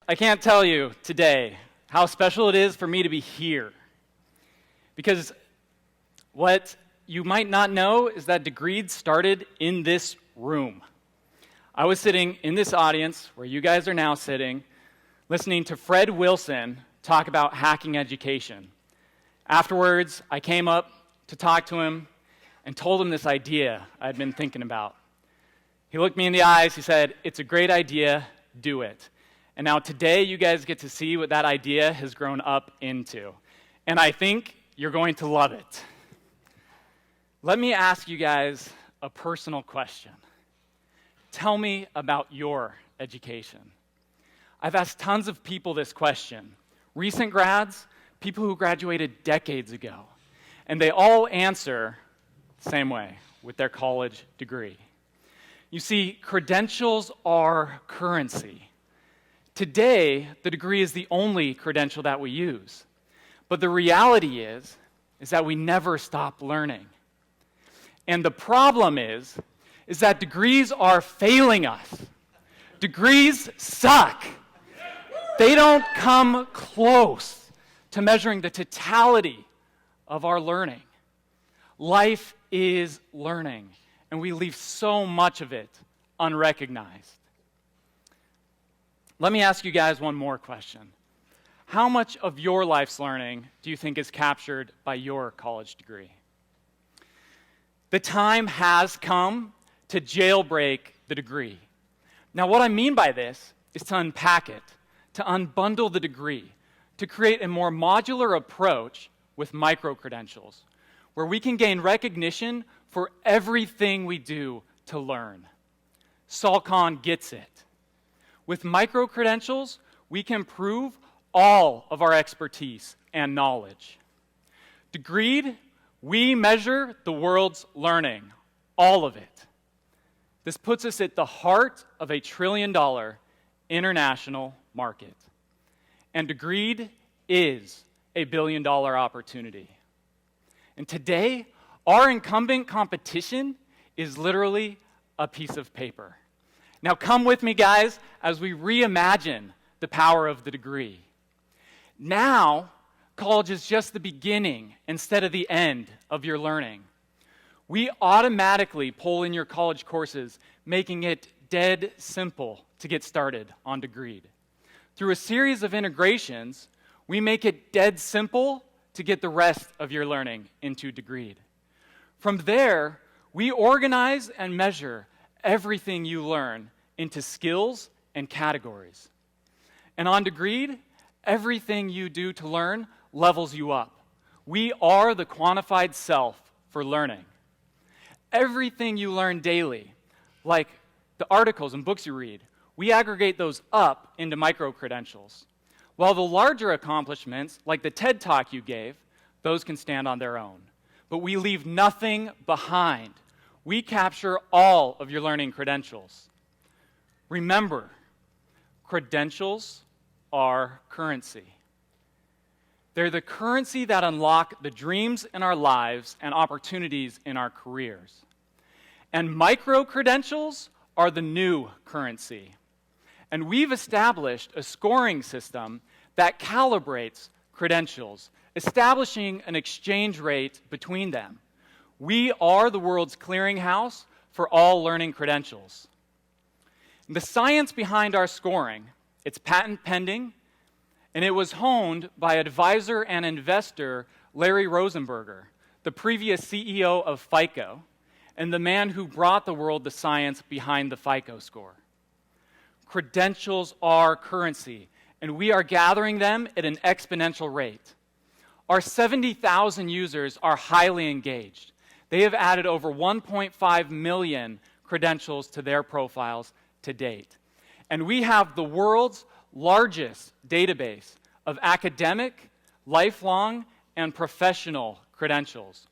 I can't tell you today how special it is for me to be here. Because what you might not know is that Degreed started in this room. I was sitting in this audience, where you guys are now sitting, listening to Fred Wilson talk about hacking education. Afterwards, I came up to talk to him and told him this idea I'd been thinking about. He looked me in the eyes, he said, "It's a great idea, do it." And now today, you guys get to see what that idea has grown up into. And I think you're going to love it. Let me ask you guys a personal question. Tell me about your education. I've asked tons of people this question. Recent grads, people who graduated decades ago. And they all answer the same way, with their college degree. You see, credentials are currency. Today, the degree is the only credential that we use. But the reality is that we never stop learning. And the problem is that degrees are failing us. Degrees suck. They don't come close to measuring the totality of our learning. Life is learning, and we leave so much of it unrecognized. Let me ask you guys one more question. How much of your life's learning do you think is captured by your college degree? The time has come to jailbreak the degree. Now, what I mean by this is to unpack it, to unbundle the degree, to create a more modular approach with micro-credentials, where we can gain recognition for everything we do to learn. Solcon gets it. With micro-credentials, we can prove all of our expertise and knowledge. Degreed, we measure the world's learning, all of it. This puts us at the heart of a $1 trillion international market. And Degreed is a $1 billion opportunity. And today, our incumbent competition is literally a piece of paper. Now come with me, guys, as we reimagine the power of the degree. Now, college is just the beginning instead of the end of your learning. We automatically pull in your college courses, making it dead simple to get started on Degreed. Through a series of integrations, we make it dead simple to get the rest of your learning into Degreed. From there, we organize and measure everything you learn into skills and categories. And on Degreed, everything you do to learn levels you up. We are the quantified self for learning. Everything you learn daily, like the articles and books you read, we aggregate those up into micro-credentials. While the larger accomplishments, like the TED Talk you gave, those can stand on their own. But we leave nothing behind. We capture all of your learning credentials. Remember, credentials are currency. They're the currency that unlock the dreams in our lives and opportunities in our careers. And micro-credentials are the new currency. And we've established a scoring system that calibrates credentials, establishing an exchange rate between them. We are the world's clearinghouse for all learning credentials. The science behind our scoring, it's patent pending, and it was honed by advisor and investor Larry Rosenberger, the previous CEO of FICO, and the man who brought the world the science behind the FICO score. Credentials are currency, and we are gathering them at an exponential rate. Our 70,000 users are highly engaged. They have added over 1.5 million credentials to their profiles to date. And we have the world's largest database of academic, lifelong, and professional credentials.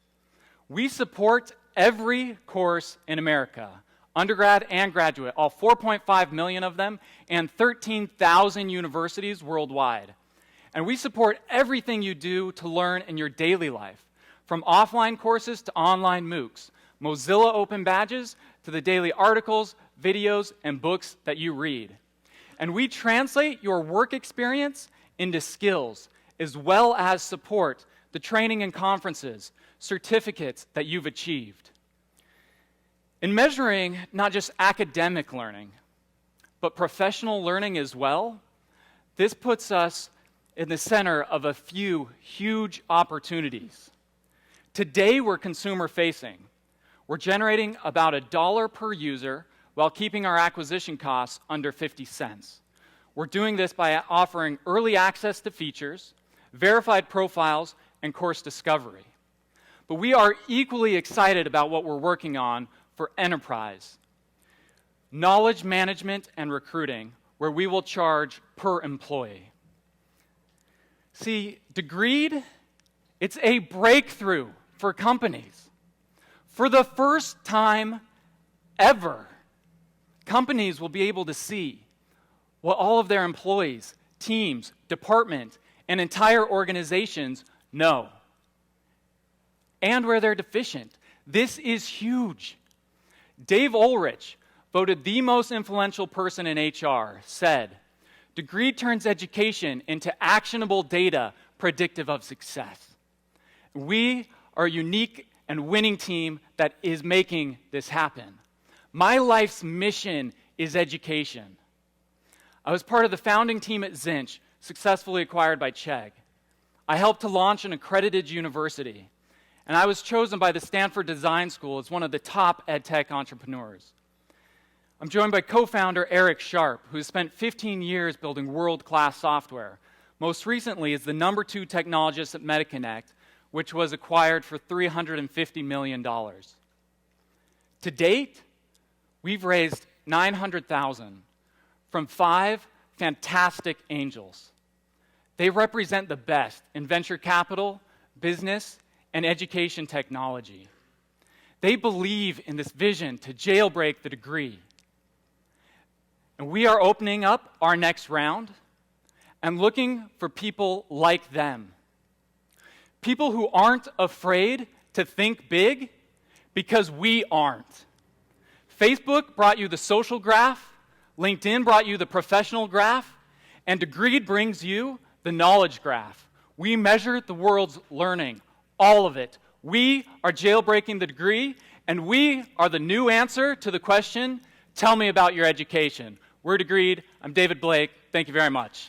We support every course in America, undergrad and graduate, all 4.5 million of them, and 13,000 universities worldwide. And we support everything you do to learn in your daily life, from offline courses to online MOOCs, Mozilla Open Badges to the daily articles, videos, and books that you read. and we translate your work experience into skills, as well as support the training and conferences, certificates that you've achieved. In measuring not just academic learning, but professional learning as well, this puts us in the center of a few huge opportunities. Today, we're consumer-facing. We're generating about $1 per user while keeping our acquisition costs under 50 cents. We're doing this by offering early access to features, verified profiles, and course discovery. But we are equally excited about what we're working on for enterprise. Knowledge management and recruiting, where we will charge per employee. See, Degreed, it's a breakthrough for companies. For the first time ever, companies will be able to see what all of their employees, teams, departments, and entire organizations know, and where they're deficient. This is huge. Dave Ulrich, voted the most influential person in HR, said, "Degreed turns education into actionable data predictive of success." We are a unique and winning team that is making this happen. My life's mission is education. I was part of the founding team at Zinch, successfully acquired by Chegg. I helped to launch an accredited university, and I was chosen by the Stanford Design School as one of the top EdTech entrepreneurs. I'm joined by co-founder Eric Sharp, who has spent 15 years building world-class software, most recently as the #2 technologist at MetaConnect, which was acquired for $350 million. To date, we've raised $900,000 from 5 fantastic angels. They represent the best in venture capital, business, and education technology. They believe in this vision to jailbreak the degree. And we are opening up our next round and looking for people like them. People who aren't afraid to think big because we aren't. Facebook brought you the social graph, LinkedIn brought you the professional graph, and Degreed brings you the knowledge graph. We measure the world's learning, all of it. We are jailbreaking the degree, and we are the new answer to the question, tell me about your education. We're Degreed. I'm David Blake. Thank you very much.